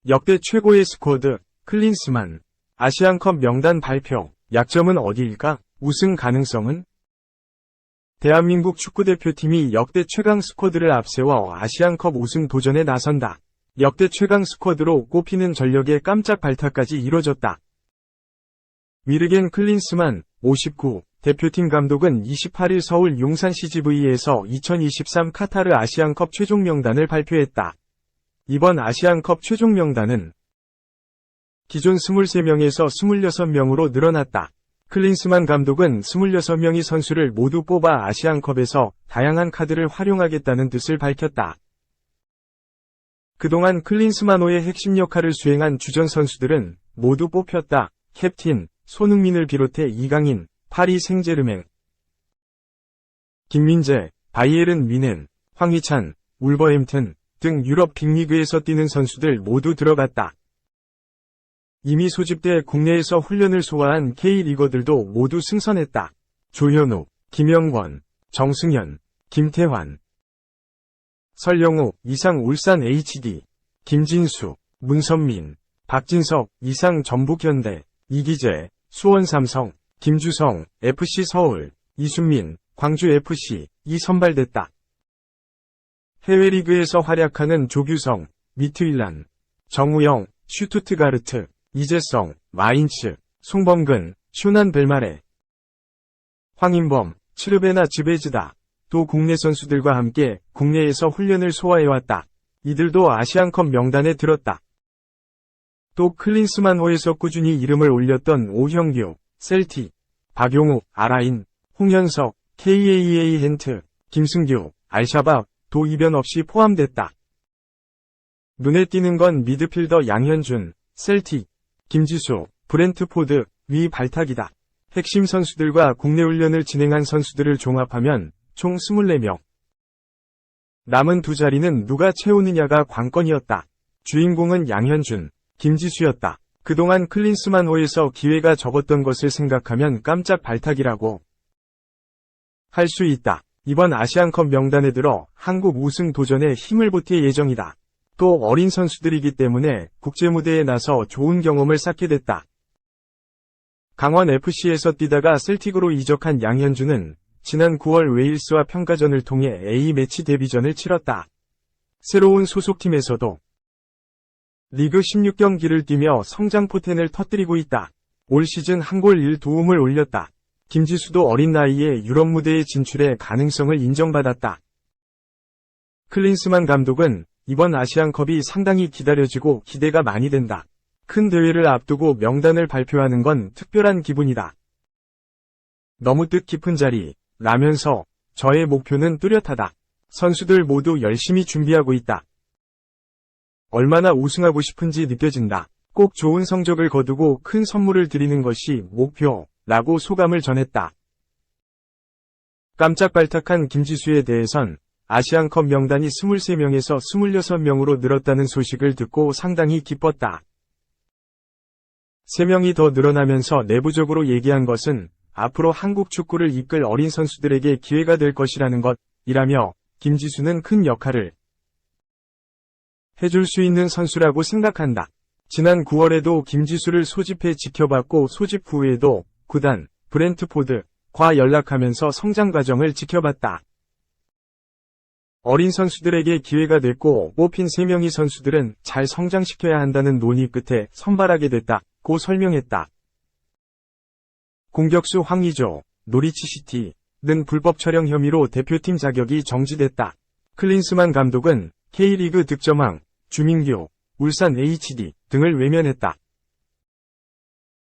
역대 최고의 스쿼드, 클린스만. 아시안컵 명단 발표. 약점은 어디일까? 우승 가능성은? 대한민국 축구대표팀이 역대 최강 스쿼드를 앞세워 아시안컵 우승 도전에 나선다. 역대 최강 스쿼드로 꼽히는 전력의 깜짝 발탁까지 이뤄졌다. 위르겐 클린스만, 59, 대표팀 감독은 28일 서울 용산 CGV에서 2023 카타르 아시안컵 최종 명단을 발표했다. 이번 아시안컵 최종 명단은 기존 23명에서 26명으로 늘어났다. 클린스만 감독은 26명의 선수를 모두 뽑아 아시안컵에서 다양한 카드를 활용하겠다는 뜻을 밝혔다. 그동안 클린스만호의 핵심 역할을 수행한 주전 선수들은 모두 뽑혔다. 캡틴, 손흥민을 비롯해 이강인, 파리 생제르맹, 김민재, 바이에른 뮌헨, 황희찬, 울버햄튼 등 유럽 빅리그에서 뛰는 선수들 모두 들어갔다. 이미 소집돼 국내에서 훈련을 소화한 K리거들도 모두 승선했다. 조현우, 김영권, 정승현, 김태환, 설영우, 이상 울산 HD, 김진수, 문선민, 박진석, 이상 전북현대, 이기재, 수원 삼성, 김주성, FC 서울, 이순민, 광주FC, 이 선발됐다. 해외 리그에서 활약하는 조규성, 미트윌란, 정우영, 슈투트가르트, 이재성, 마인츠, 송범근, 슈난 벨마레, 황인범, 츠르베나 즈베즈다. 또 국내 선수들과 함께 국내에서 훈련을 소화해왔다. 이들도 아시안컵 명단에 들었다. 또 클린스만호에서 꾸준히 이름을 올렸던 오형규, 셀티, 박용욱, 아라인, 홍현석, KAA 헨트, 김승규, 알샤밥, 도 이변 없이 포함됐다. 눈에 띄는 건 미드필더 양현준, 셀틱, 김지수, 브렌트포드, 위 발탁이다. 핵심 선수들과 국내 훈련을 진행한 선수들을 종합하면 총 24명. 남은 두 자리는 누가 채우느냐가 관건이었다. 주인공은 양현준, 김지수였다. 그동안 클린스만호에서 기회가 적었던 것을 생각하면 깜짝 발탁이라고 할 수 있다. 이번 아시안컵 명단에 들어 한국 우승 도전에 힘을 보탤 예정이다. 또 어린 선수들이기 때문에 국제무대에 나서 좋은 경험을 쌓게 됐다. 강원FC에서 뛰다가 셀틱으로 이적한 양현준은 지난 9월 웨일스와 평가전을 통해 A매치 데뷔전을 치렀다. 새로운 소속팀에서도 리그 16경기를 뛰며 성장 포텐을 터뜨리고 있다. 올 시즌 한 골 1도움을 올렸다. 김지수도 어린 나이에 유럽 무대에 진출해 가능성을 인정받았다. 클린스만 감독은 이번 아시안컵이 상당히 기다려지고 기대가 많이 된다. 큰 대회를 앞두고 명단을 발표하는 건 특별한 기분이다. 너무 뜻깊은 자리, 라면서 저의 목표는 뚜렷하다. 선수들 모두 열심히 준비하고 있다. 얼마나 우승하고 싶은지 느껴진다. 꼭 좋은 성적을 거두고 큰 선물을 드리는 것이 목표라고 소감을 전했다. 깜짝 발탁한 김지수에 대해선 아시안컵 명단이 23명에서 26명으로 늘었다는 소식을 듣고 상당히 기뻤다. 3명이 더 늘어나면서 내부적으로 얘기한 것은 앞으로 한국 축구를 이끌 어린 선수들에게 기회가 될 것이라는 것이라며 김지수는 큰 역할을 해줄 수 있는 선수라고 생각한다. 지난 9월에도 김지수를 소집해 지켜봤고 소집 후에도 구단, 브렌트포드과 연락하면서 성장 과정을 지켜봤다. 어린 선수들에게 기회가 됐고 뽑힌 3명의 선수들은 잘 성장시켜야 한다는 논의 끝에 선발하게 됐다고 설명했다. 공격수 황의조, 노리치시티는 불법 촬영 혐의로 대표팀 자격이 정지됐다. 클린스만 감독은 K리그 득점왕, 주민규, 울산 HD 등을 외면했다.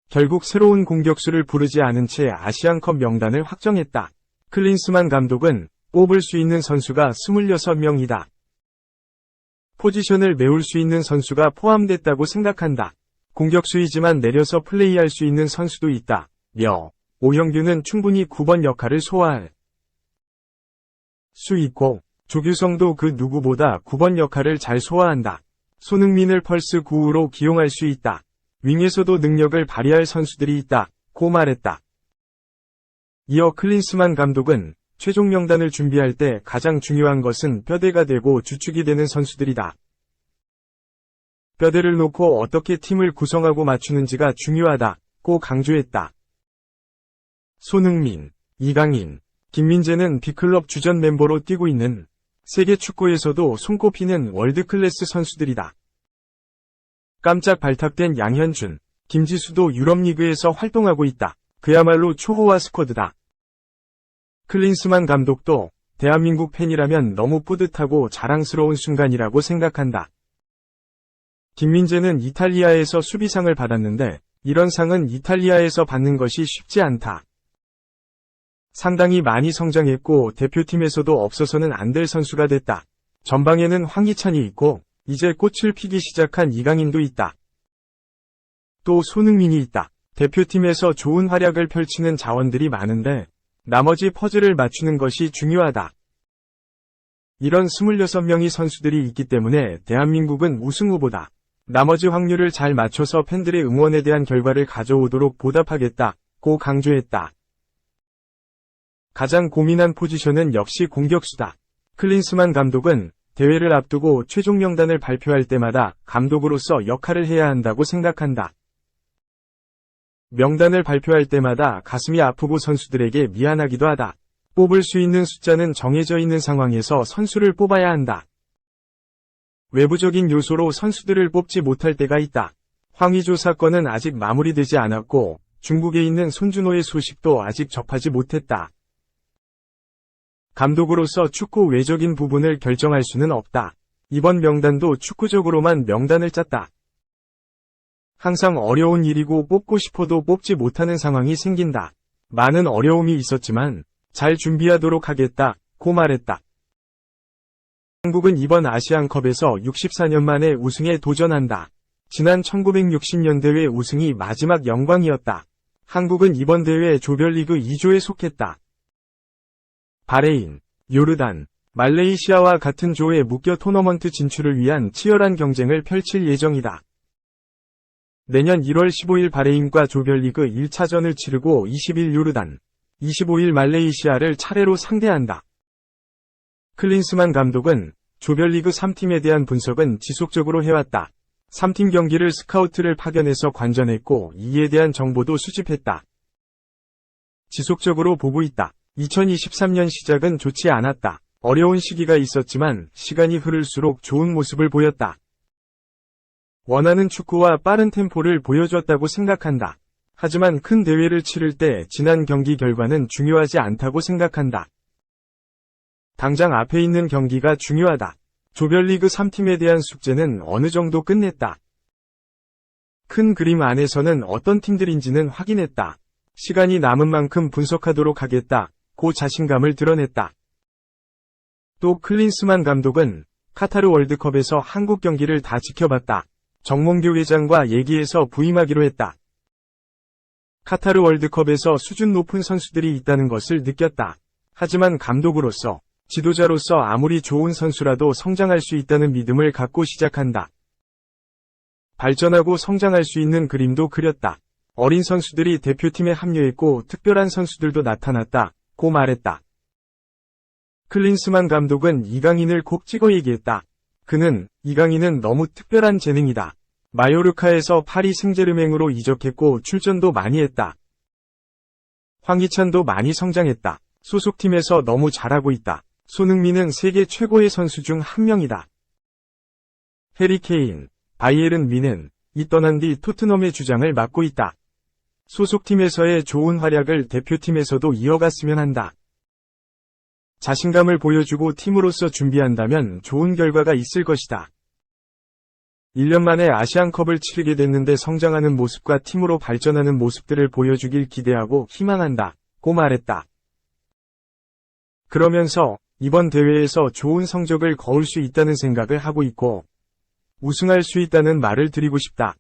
결국 새로운 공격수를 부르지 않은 채 아시안컵 명단을 확정했다. 클린스만 감독은 뽑을 수 있는 선수가 26명이다. 포지션을 메울 수 있는 선수가 포함됐다고 생각한다. 공격수이지만 내려서 플레이할 수 있는 선수도 있다. 오형규는 충분히 9번 역할을 소화할 수 있고 조규성도 그 누구보다 9번 역할을 잘 소화한다. 손흥민을 펄스 9로 기용할 수 있다. 윙에서도 능력을 발휘할 선수들이 있다고 말했다. 이어 클린스만 감독은 최종 명단을 준비할 때 가장 중요한 것은 뼈대가 되고 주축이 되는 선수들이다. 뼈대를 놓고 어떻게 팀을 구성하고 맞추는지가 중요하다고 강조했다. 손흥민, 이강인, 김민재는 B클럽 주전 멤버로 뛰고 있는 세계 축구에서도 손꼽히는 월드클래스 선수들이다. 깜짝 발탁된 양현준, 김지수도 유럽리그에서 활동하고 있다. 그야말로 초호화 스쿼드다. 클린스만 감독도 대한민국 팬이라면 너무 뿌듯하고 자랑스러운 순간이라고 생각한다. 김민재는 이탈리아에서 수비상을 받았는데 이런 상은 이탈리아에서 받는 것이 쉽지 않다. 상당히 많이 성장했고 대표팀에서도 없어서는 안 될 선수가 됐다. 전방에는 황희찬이 있고 이제 꽃을 피기 시작한 이강인도 있다. 또 손흥민이 있다. 대표팀에서 좋은 활약을 펼치는 자원들이 많은데 나머지 퍼즐을 맞추는 것이 중요하다. 이런 26명의 선수들이 있기 때문에 대한민국은 우승 후보다. 나머지 확률을 잘 맞춰서 팬들의 응원에 대한 결과를 가져오도록 보답하겠다고 강조했다. 가장 고민한 포지션은 역시 공격수다. 클린스만 감독은 대회를 앞두고 최종 명단을 발표할 때마다 감독으로서 역할을 해야 한다고 생각한다. 명단을 발표할 때마다 가슴이 아프고 선수들에게 미안하기도 하다. 뽑을 수 있는 숫자는 정해져 있는 상황에서 선수를 뽑아야 한다. 외부적인 요소로 선수들을 뽑지 못할 때가 있다. 황의조 사건은 아직 마무리되지 않았고 중국에 있는 손준호의 소식도 아직 접하지 못했다. 감독으로서 축구 외적인 부분을 결정할 수는 없다. 이번 명단도 축구적으로만 명단을 짰다. 항상 어려운 일이고 뽑고 싶어도 뽑지 못하는 상황이 생긴다. 많은 어려움이 있었지만 잘 준비하도록 하겠다고 말했다. 한국은 이번 아시안컵에서 64년 만에 우승에 도전한다. 지난 1960년 대회 우승이 마지막 영광이었다. 한국은 이번 대회 조별리그 2조에 속했다. 바레인, 요르단, 말레이시아와 같은 조에 묶여 토너먼트 진출을 위한 치열한 경쟁을 펼칠 예정이다. 내년 1월 15일 바레인과 조별리그 1차전을 치르고 20일 요르단, 25일 말레이시아를 차례로 상대한다. 클린스만 감독은 조별리그 3팀에 대한 분석은 지속적으로 해왔다. 3팀 경기를 스카우트를 파견해서 관전했고 이에 대한 정보도 수집했다. 지속적으로 보고 있다. 2023년 시작은 좋지 않았다. 어려운 시기가 있었지만 시간이 흐를수록 좋은 모습을 보였다. 원하는 축구와 빠른 템포를 보여줬다고 생각한다. 하지만 큰 대회를 치를 때 지난 경기 결과는 중요하지 않다고 생각한다. 당장 앞에 있는 경기가 중요하다. 조별리그 3팀에 대한 숙제는 어느 정도 끝냈다. 큰 그림 안에서는 어떤 팀들인지는 확인했다. 시간이 남은 만큼 분석하도록 하겠다고 자신감을 드러냈다. 또 클린스만 감독은 카타르 월드컵에서 한국 경기를 다 지켜봤다. 정몽규 회장과 얘기해서 부임하기로 했다. 카타르 월드컵에서 수준 높은 선수들이 있다는 것을 느꼈다. 하지만 감독으로서, 지도자로서 아무리 좋은 선수라도 성장할 수 있다는 믿음을 갖고 시작한다. 발전하고 성장할 수 있는 그림도 그렸다. 어린 선수들이 대표팀에 합류했고 특별한 선수들도 나타났다고 말했다. 클린스만 감독은 이강인을 꼭 찍어 얘기했다. 그는 이강인은 너무 특별한 재능이다. 마요르카에서 파리 생제르맹으로 이적했고 출전도 많이 했다. 황희찬도 많이 성장했다. 소속팀에서 너무 잘하고 있다. 손흥민은 세계 최고의 선수 중 한 명이다. 해리 케인, 바이에른 뮌헨이 떠난 뒤 토트넘의 주장을 맡고 있다. 소속팀에서의 좋은 활약을 대표팀에서도 이어갔으면 한다. 자신감을 보여주고 팀으로서 준비한다면 좋은 결과가 있을 것이다. 1년 만에 아시안컵을 치르게 됐는데 성장하는 모습과 팀으로 발전하는 모습들을 보여주길 기대하고 희망한다고 말했다. 그러면서 이번 대회에서 좋은 성적을 거울 수 있다는 생각을 하고 있고 우승할 수 있다는 말을 드리고 싶다.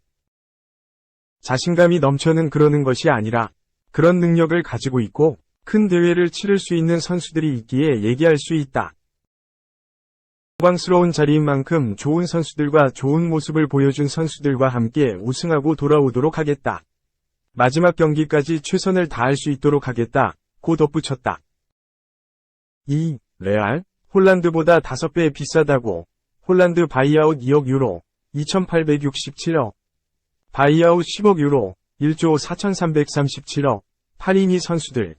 자신감이 넘쳐는 그러는 것이 아니라 그런 능력을 가지고 있고 큰 대회를 치를 수 있는 선수들이 있기에 얘기할 수 있다. 영광스러운 자리인 만큼 좋은 선수들과 좋은 모습을 보여준 선수들과 함께 우승하고 돌아오도록 하겠다. 마지막 경기까지 최선을 다할 수 있도록 하겠다고 덧붙였다. 2. 레알, 홀란드보다 5배 비싸다고. 홀란드 바이아웃 2억 유로, 2867억. 바이아웃 10억 유로, 1조 4337억. 8인이 선수들.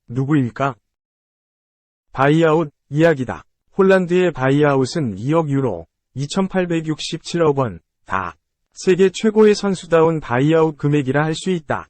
누구일까? 바이아웃 이야기다. 홀란드의 바이아웃은 2억 유로, 2867억 원, 다. 세계 최고의 선수다운 바이아웃 금액이라 할 수 있다.